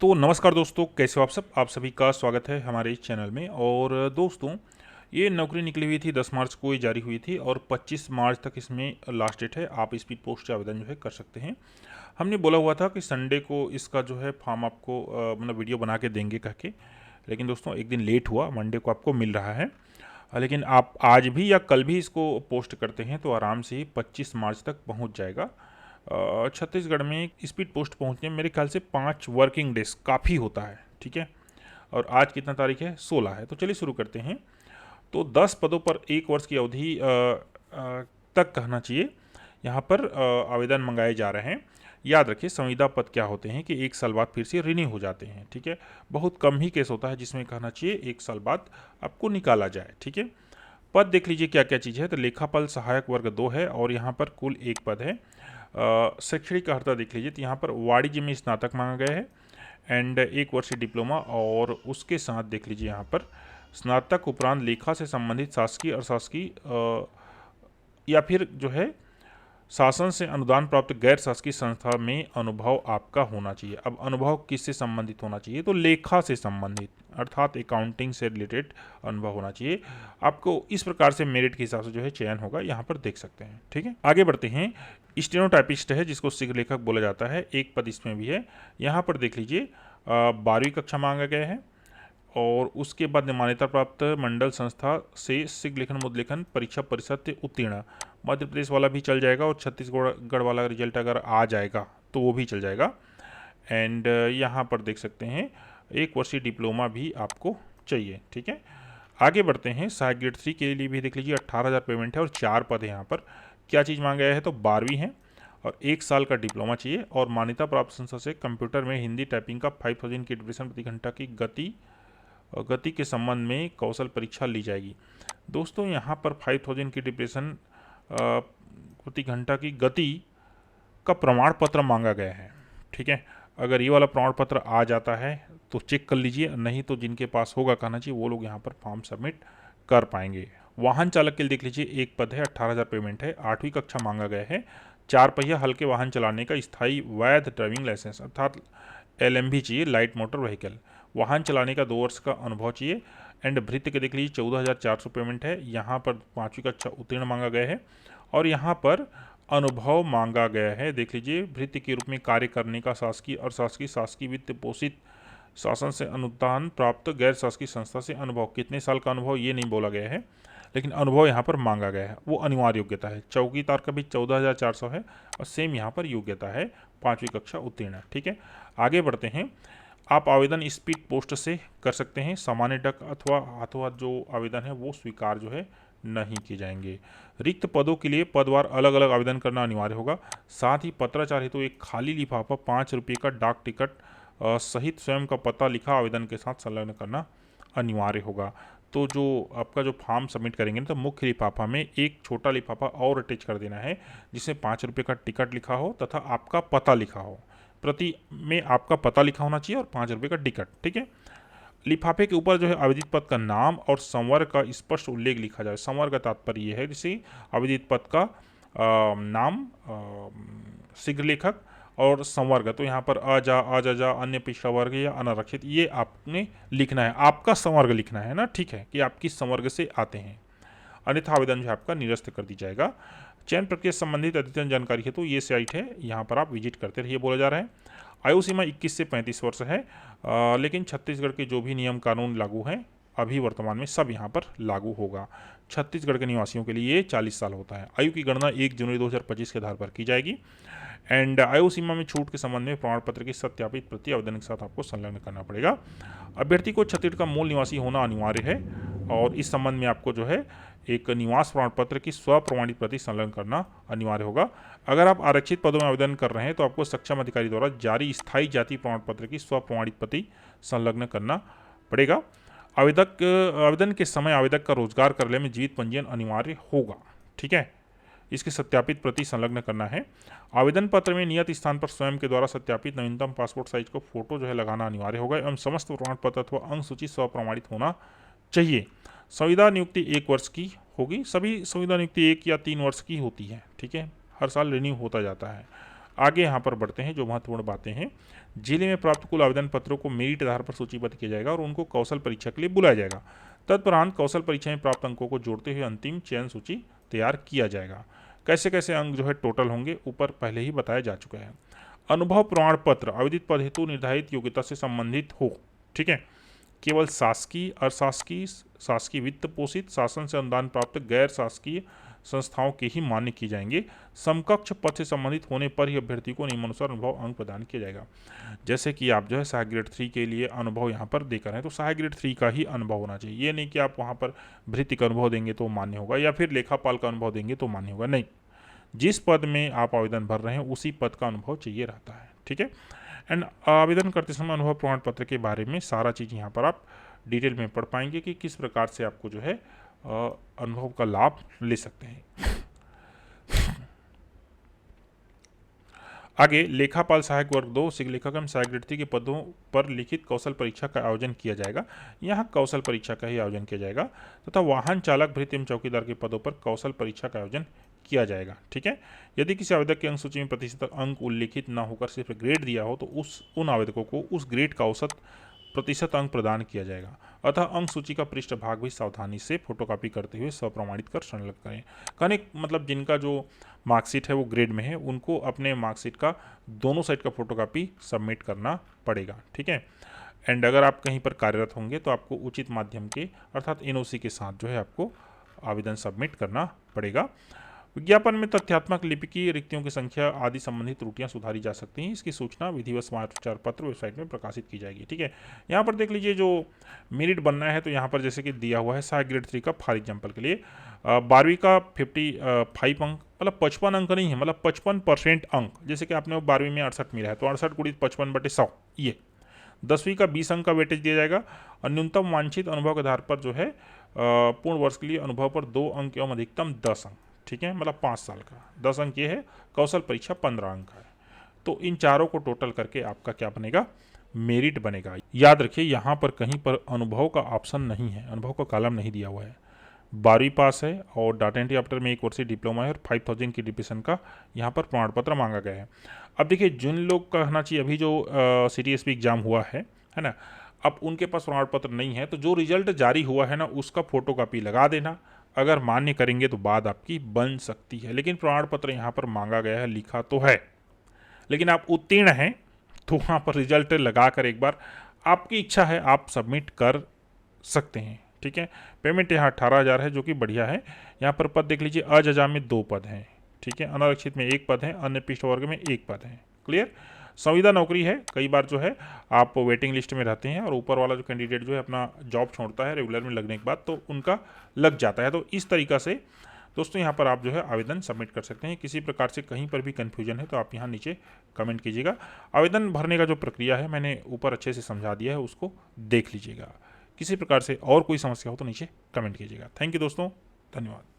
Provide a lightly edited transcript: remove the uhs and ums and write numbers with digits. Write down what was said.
तो नमस्कार दोस्तों, कैसे हो आप सब। आप सभी का स्वागत है हमारे इस चैनल में। और दोस्तों, ये नौकरी निकली हुई थी 10 मार्च को, ये जारी हुई थी और 25 मार्च तक इसमें लास्ट डेट है। आप स्पीड पोस्ट से आवेदन जो है कर सकते हैं। हमने बोला हुआ था कि संडे को इसका जो है फॉर्म आपको मतलब वीडियो बना के देंगे कह के, लेकिन दोस्तों एक दिन लेट हुआ, मंडे को आपको मिल रहा है। लेकिन आप आज भी या कल भी इसको पोस्ट करते हैं तो आराम से ही 25 मार्च तक पहुंच जाएगा। छत्तीसगढ़ में स्पीड पोस्ट पहुंचने में मेरे ख्याल से 5 वर्किंग डेज काफ़ी होता है, ठीक है। और आज कितना तारीख है, 16 है। तो चलिए शुरू करते हैं। तो 10 पदों पर 1 वर्ष की अवधि तक कहना चाहिए यहाँ पर आवेदन मंगाए जा रहे हैं। याद रखिए, संविदा पद क्या होते हैं कि 1 साल बाद फिर से रिन्यू हो जाते हैं, ठीक है। बहुत कम ही केस होता है जिसमें कहना चाहिए 1 साल बाद आपको निकाला जाए, ठीक है। पद देख लीजिए क्या क्या चीज़ है। तो लेखापाल सहायक वर्ग 2 है और यहाँ पर कुल 1 पद है। शैक्षणिक अर्हता देख लीजिए, तो यहाँ पर वाणिज्य में स्नातक मांगा गया है एंड 1 वर्षीय डिप्लोमा, और उसके साथ देख लीजिए यहाँ पर स्नातक उपरांत लेखा से संबंधित शासकीय और शासकीय या फिर जो है शासन से अनुदान प्राप्त गैर शासकीय संस्था में अनुभव आपका होना चाहिए। अब अनुभव किससे संबंधित होना चाहिए, तो लेखा से संबंधित, अर्थात अकाउंटिंग से रिलेटेड अनुभव होना चाहिए। आपको इस प्रकार से मेरिट के हिसाब से जो है चयन होगा, यहाँ पर देख सकते हैं, ठीक है। आगे बढ़ते हैं। स्टेनोटाइपिस्ट है जिसको शीघ्र लेखक बोला जाता है, 1 पद इसमें भी है। यहाँ पर देख लीजिए 12वीं कक्षा मांगा गया है और उसके बाद मान्यता प्राप्त मंडल संस्था से शीघ्र लेखन मुद्लेखन परीक्षा परिषद से उत्तीर्ण। मध्य प्रदेश वाला भी चल जाएगा और छत्तीसगढ़ वाला रिजल्ट अगर आ जाएगा तो वो भी चल जाएगा। एंड यहाँ पर देख सकते हैं 1 वर्षीय डिप्लोमा भी आपको चाहिए, ठीक है। आगे बढ़ते हैं। सहायक ग्रेड 3 के लिए भी देख लीजिए 18,000 पेमेंट है और 4 पद है। यहाँ पर क्या चीज़ मांगा गया है, तो 12वीं है और 1 साल का डिप्लोमा चाहिए और मान्यता प्राप्त संस्था से कंप्यूटर में हिंदी टाइपिंग का 5000 की डिप्रेशन प्रति घंटा की गति के संबंध में कौशल परीक्षा ली जाएगी। दोस्तों यहाँ पर 5000 की डिप्रेशन प्रति घंटा की गति का प्रमाण पत्र मांगा गया है, ठीक है। अगर ये वाला प्रमाण पत्र आ जाता है तो चेक कर लीजिए, नहीं तो जिनके पास होगा कहना चाहिए वो लोग यहाँ पर फॉर्म सबमिट कर पाएंगे। वाहन चालक के लिए देख लीजिए 1 पद है, 18,000 पेमेंट है। 8वीं कक्षा मांगा गया है। 4 पहिया हल्के वाहन चलाने का स्थायी वैध ड्राइविंग लाइसेंस अर्थात LMV चाहिए, लाइट मोटर व्हीकल। वाहन चलाने का 2 वर्ष का अनुभव चाहिए। एंड भृत्य के देख लीजिए 14,400 पेमेंट है। यहाँ पर 5वीं कक्षा उत्तीर्ण मांगा गया है और यहाँ पर अनुभव मांगा गया है। देख लीजिए भृत्य के रूप में कार्य करने का शासकीय और शासकीय वित्त पोषित शासन से अनुदान प्राप्त गैर शासकीय संस्था से अनुभव। कितने साल का अनुभव ये नहीं बोला गया है, लेकिन अनुभव यहाँ पर मांगा गया है। वो अनिवार्य योग्यता है। चौकीदार का भी 14,400 है और सेम यहाँ पर योग्यता है 5वीं कक्षा उत्तीर्ण, ठीक है। आगे बढ़ते हैं। आप आवेदन स्पीड पोस्ट से कर सकते हैं। सामान्य डाक अथवा हाथों हाथ जो आवेदन है वो स्वीकार जो है नहीं किए जाएंगे। रिक्त पदों के लिए पदवार अलग अलग आवेदन करना अनिवार्य होगा। साथ ही पत्राचार हेतु एक खाली लिफाफा 5 रुपये का डाक टिकट सहित स्वयं का पता लिखा आवेदन के साथ संलग्न करना अनिवार्य होगा। तो जो आपका जो फॉर्म सबमिट करेंगे ना, तो मुख्य लिफाफा में एक छोटा लिफाफा और अटैच कर देना है जिसमें 5 रुपये का टिकट लिखा हो तथा आपका पता लिखा हो। प्रति में आपका पता लिखा होना चाहिए और 5 रुपये का टिकट, ठीक है। लिफाफे के ऊपर जो है आवेदित पद का नाम और संवर्ग का स्पष्ट उल्लेख लिखा जाए। संवर्ग का तात्पर्य यह है जैसे आवेदित पद का नाम, शीघ्र लेखक और संवर्ग, तो यहाँ पर अजा अन्य पिछड़ा वर्ग या अनारक्षित ये आपने लिखना है। आपका संवर्ग लिखना है ना, ठीक है, कि आप किस संवर्ग से आते हैं, अन्यथा आवेदन जो है आपका निरस्त कर दी जाएगा। चयन प्रक्रिया से संबंधित अद्यतन जानकारी है तो ये साइट है, यहाँ पर आप विजिट करते रहिए बोला जा रहा है। आयु सीमा 21 से 35 वर्ष है। लेकिन छत्तीसगढ़ के जो भी नियम कानून लागू हैं अभी वर्तमान में सब यहाँ पर लागू होगा। छत्तीसगढ़ के निवासियों के लिए 40 साल होता है। आयु की गणना 1 जनवरी 2025 के आधार पर की जाएगी। एंड आयु सीमा में छूट के संबंध में प्रमाण पत्र की सत्यापित प्रति आवेदन के साथ आपको संलग्न करना पड़ेगा। अभ्यर्थी को छत्तीसगढ़ का मूल निवासी होना अनिवार्य है और इस संबंध में आपको जो है एक निवास प्रमाण पत्र की स्वप्रमाणित प्रति संलग्न करना अनिवार्य होगा। अगर आप आरक्षित पदों में आवेदन कर रहे हैं तो आपको सक्षम अधिकारी द्वारा जारी स्थायी जाति प्रमाण पत्र की स्वप्रमाणित प्रति संलग्न करना पड़ेगा। आवेदन के समय आवेदक का रोजगार कार्यालय में जीवित पंजीयन अनिवार्य होगा, ठीक है। इसकी सत्यापित प्रति संलग्न करना है। आवेदन पत्र में नियत स्थान पर स्वयं के द्वारा सत्यापित नवीनतम पासपोर्ट साइज को फोटो जो है लगाना अनिवार्य होगा एवं समस्त प्रमाण पत्र अथवा अंक सूची स्वप्रमाणित होना चाहिए। संविदा नियुक्ति 1 वर्ष की होगी। सभी संविदा नियुक्ति 1 या 3 वर्ष की होती है, ठीक है, हर साल रिन्यू होता जाता है। आगे यहाँ पर बढ़ते हैं, जो महत्वपूर्ण बातें हैं। जिले में प्राप्त कुल आवेदन पत्रों को मेरिट आधार पर सूचीबद्ध किया जाएगा और उनको कौशल परीक्षा के लिए बुलाया जाएगा। तत्परांत कौशल परीक्षा में प्राप्त अंकों को जोड़ते हुए अंतिम चयन सूची तैयार किया जाएगा। कैसे कैसे अंक जो है टोटल होंगे, ऊपर पहले ही बताया जा चुका है। अनुभव प्रमाण पत्र आवेदित पद हेतु निर्धारित योग्यता से संबंधित हो, ठीक है। केवल शासकीय, अशासकीय, शासकीय वित्त पोषित, शासन से अनुदान प्राप्त गैर शासकीय संस्थाओं के ही मान्य किए जाएंगे। समकक्ष पद से संबंधित होने पर ही अभ्यर्थी को नियमानुसार अनुभव अंक प्रदान किया जाएगा। जैसे कि आप जो है सहायक ग्रेड 3 के लिए अनुभव यहाँ पर देकर हैं, तो सहायक ग्रेड 3 का ही अनुभव होना चाहिए। ये नहीं कि आप वहाँ पर भृत्य का अनुभव देंगे तो मान्य होगा, या फिर लेखापाल का अनुभव देंगे तो मान्य होगा, नहीं। जिस पद में आप आवेदन भर रहे हैं उसी पद का अनुभव चाहिए रहता है, ठीक है। एंड आवेदन करते समय अनुभव प्रमाण पत्र के बारे में सारा चीज़ यहाँ पर आप डिटेल में पढ़ पाएंगे कि किस प्रकार से आपको जो है अनुभव का लाभ ले सकते हैं। आगे लेखापाल सहायक वर्ग 2 लेखक एवं सहायक ग्रेड 3 के पदों पर लिखित कौशल परीक्षा का आयोजन किया जाएगा। यहाँ कौशल परीक्षा का ही आयोजन किया जाएगा तथा वाहन चालक, भृत्य एवं चौकीदार के पदों पर कौशल परीक्षा का आयोजन किया जाएगा, ठीक है। यदि किसी आवेदक की अंक सूची में प्रतिशत अंक उल्लिखित न होकर सिर्फ ग्रेड दिया हो तो उन आवेदकों को उस ग्रेड का औसत प्रतिशत अंक प्रदान किया जाएगा। अतः अंक सूची का पृष्ठ भाग भी सावधानी से फोटोकॉपी करते हुए स्वप्रमाणित कर संलग्न करें। कहने मतलब जिनका जो मार्कशीट है वो ग्रेड में है, उनको अपने मार्कशीट का दोनों साइड का फोटोकॉपी सबमिट करना पड़ेगा, ठीक है। एंड अगर आप कहीं पर कार्यरत होंगे तो आपको उचित माध्यम के अर्थात एनओसी के साथ जो है आपको आवेदन सबमिट करना पड़ेगा। विज्ञापन में तथ्यात्मक लिपि की रिक्तियों की संख्या आदि संबंधित त्रुटियां सुधारी जा सकती हैं। इसकी सूचना विधिवत समाचार पत्र वेबसाइट में प्रकाशित की जाएगी, ठीक है। यहाँ पर देख लीजिए जो मेरिट बनना है, तो यहाँ पर जैसे कि दिया हुआ है सहायक ग्रेड 3 का फॉर एग्जाम्पल के लिए 12वीं का 55 अंक, मतलब 55 अंक नहीं है, मतलब 55% अंक। जैसे कि आपने 12वीं में 68 मिला है तो 68 गुणित 55/100 ये। 10वीं का 20 अंक का वेटेज दिया जाएगा और न्यूनतम वांछित अनुभव के आधार पर जो है पूर्ण वर्ष के लिए अनुभव पर 2 अंक एवं अधिकतम 10 अंक, ठीक है, मतलब 5 साल का 10 अंक ये है। कौशल परीक्षा 15 अंक है। तो इन चारों को टोटल करके आपका क्या बनेगा, मेरिट बनेगा। याद रखिए यहाँ पर कहीं पर अनुभव का ऑप्शन नहीं है, अनुभव का कॉलम नहीं दिया हुआ है। 12वीं पास है और डाटा एंट्री ऑपरेटर में 1 वर्षीय डिप्लोमा है और 5000 की डिप्रेशन का यहाँ पर प्रमाण पत्र मांगा गया है। अब देखिए जिन लोग का कहना चाहिए अभी जो CTSP एग्जाम हुआ है ना, अब उनके पास प्रमाण पत्र नहीं है तो जो रिजल्ट जारी हुआ है ना उसका फोटोकॉपी लगा देना। अगर मान्य करेंगे तो बात आपकी बन सकती है, लेकिन प्रमाण पत्र यहाँ पर मांगा गया है, लिखा तो है, लेकिन आप उत्तीर्ण हैं तो वहाँ पर रिजल्ट लगाकर एक बार आपकी इच्छा है आप सबमिट कर सकते हैं, ठीक है। पेमेंट यहाँ 18,000 है जो कि बढ़िया है। यहाँ पर पद देख लीजिए, अजजा में 2 पद हैं, ठीक है, अनारक्षित में 1 पद है, अन्य पिछड़ वर्ग में 1 पद है। क्लियर। संविदा नौकरी है, कई बार जो है आप वेटिंग लिस्ट में रहते हैं और ऊपर वाला जो कैंडिडेट जो है अपना जॉब छोड़ता है रेगुलर में लगने के बाद तो उनका लग जाता है। तो इस तरीक़ा से दोस्तों यहाँ पर आप जो है आवेदन सबमिट कर सकते हैं। किसी प्रकार से कहीं पर भी कन्फ्यूजन है तो आप यहाँ नीचे कमेंट कीजिएगा। आवेदन भरने का जो प्रक्रिया है मैंने ऊपर अच्छे से समझा दिया है, उसको देख लीजिएगा। किसी प्रकार से और कोई समस्या हो तो नीचे कमेंट कीजिएगा। थैंक यू दोस्तों, धन्यवाद।